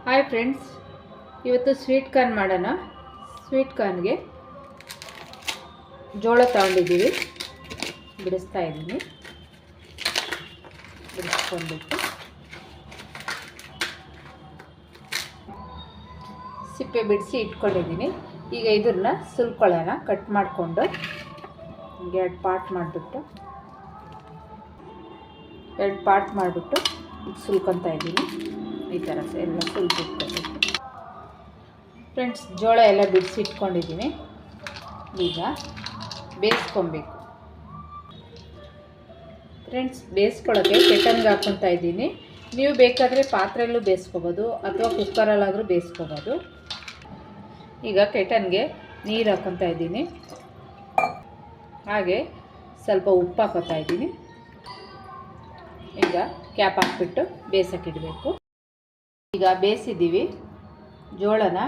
Hi friends, ಇವತ್ತು sweet corn ಮಾಡೋಣ. Sweet ಕಾರ್ನ್ಗೆ ಜೋಳ ತಗೊಂಡಿದ್ದೀವಿ, ಬಿಡಿಸ್ತಾ ಇದ್ದೀನಿ. ಬಿಡಿಸ್ಕೊಂಡ್ಬಿಟ್ಟು ಸಿಪ್ಪೆ ಬಿಡಿಸಿ ಇಟ್ಕೊಂಡಿದ್ದೀನಿ. ಈಗ ಇದನ್ನು ಸುಲ್ಕೊಳ್ಳೋಣ. ಕಟ್ ಮಾಡಿಕೊಂಡು ಎರಡು ಪಾರ್ಟ್ ಮಾಡಿಬಿಟ್ಟು ಸುಲ್ಕೊತಾ ಇದ್ದೀನಿ. ಈ ಥರ ಎಲ್ಲ ಸುಲ್ಬಿಟ್ಕೊಬೇಕು. ಫ್ರೆಂಡ್ಸ್, ಜೋಳ ಎಲ್ಲ ಬಿಡಿಸಿ ಇಟ್ಕೊಂಡಿದ್ದೀನಿ. ಈಗ ಬೇಯಿಸ್ಕೊಬೇಕು. ಫ್ರೆಂಡ್ಸ್, ಬೇಯಿಸ್ಕೊಳ್ಳೋಕ್ಕೆ ಕೆಟನ್ಗೆ ಹಾಕ್ಕೊತಾ ಇದ್ದೀನಿ. ನೀವು ಬೇಕಾದರೆ ಪಾತ್ರೆಯಲ್ಲೂ ಬೇಯಿಸ್ಕೊಬೋದು ಅಥವಾ ಕುಕ್ಕರಲ್ಲಾದರೂ ಬೇಯಿಸ್ಕೊಬೋದು. ಈಗ ಕೆಟನ್ಗೆ ನೀರು ಹಾಕ್ಕೊತಾ ಇದ್ದೀನಿ. ಹಾಗೆ ಸ್ವಲ್ಪ ಉಪ್ಪು ಹಾಕ್ಕೊತಾ ಇದ್ದೀನಿ. ಈಗ ಕ್ಯಾಪ್ ಹಾಕ್ಬಿಟ್ಟು ಬೇಯಿಸೋಕ್ಕಿಡಬೇಕು. ಈಗ ಬೇಯಿಸಿದ್ದೀವಿ. ಜೋಳನ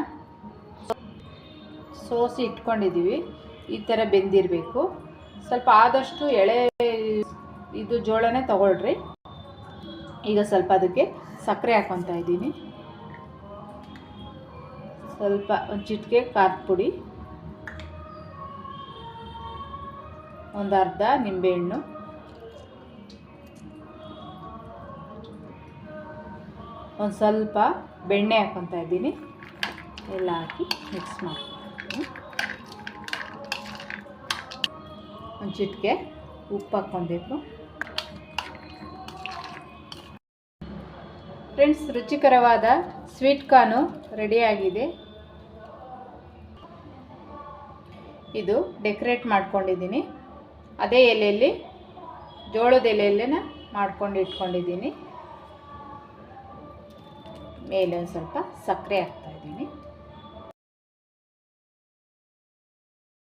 ಸೋಸಿ ಇಟ್ಕೊಂಡಿದ್ದೀವಿ. ಈ ಥರ ಬೆಂದಿರಬೇಕು. ಸ್ವಲ್ಪ ಆದಷ್ಟು ಎಳೆ ಇದು ಜೋಳನೇ ತಗೊಳ್ರಿ. ಈಗ ಸ್ವಲ್ಪ ಅದಕ್ಕೆ ಸಕ್ಕರೆ ಹಾಕ್ಕೊತಾ ಇದ್ದೀನಿ. ಸ್ವಲ್ಪ ಒಂದು ಚಿಟಿಕೆ ಖಾರದ ಪುಡಿ, ಒಂದು ಅರ್ಧ ನಿಂಬೆಹಣ್ಣು, ಒಂದು ಸ್ವಲ್ಪ ಬೆಣ್ಣೆ ಹಾಕ್ಕೊತಾ ಇದ್ದೀನಿ. ಎಲ್ಲ ಹಾಕಿ ಮಿಕ್ಸ್ ಮಾಡ್ತೀನಿ. ಒಂದು ಚಿಟಿಕೆ ಉಪ್ಪು ಹಾಕ್ಕೊಬೇಕು. ಫ್ರೆಂಡ್ಸ್, ರುಚಿಕರವಾದ ಸ್ವೀಟ್ ಕಾರ್ನು ರೆಡಿಯಾಗಿದೆ. ಇದು ಡೆಕೋರೇಟ್ ಮಾಡ್ಕೊಂಡಿದ್ದೀನಿ. ಅದೇ ಎಲೆಯಲ್ಲಿ, ಜೋಳದ ಎಲೆಯಲ್ಲೇ ಮಾಡ್ಕೊಂಡು ಇಟ್ಕೊಂಡಿದ್ದೀನಿ. ಮೇಲೆ ಒಂದು ಸ್ವಲ್ಪ ಸಕ್ಕರೆ ಹಾಕ್ತಾಯಿದ್ದೀನಿ.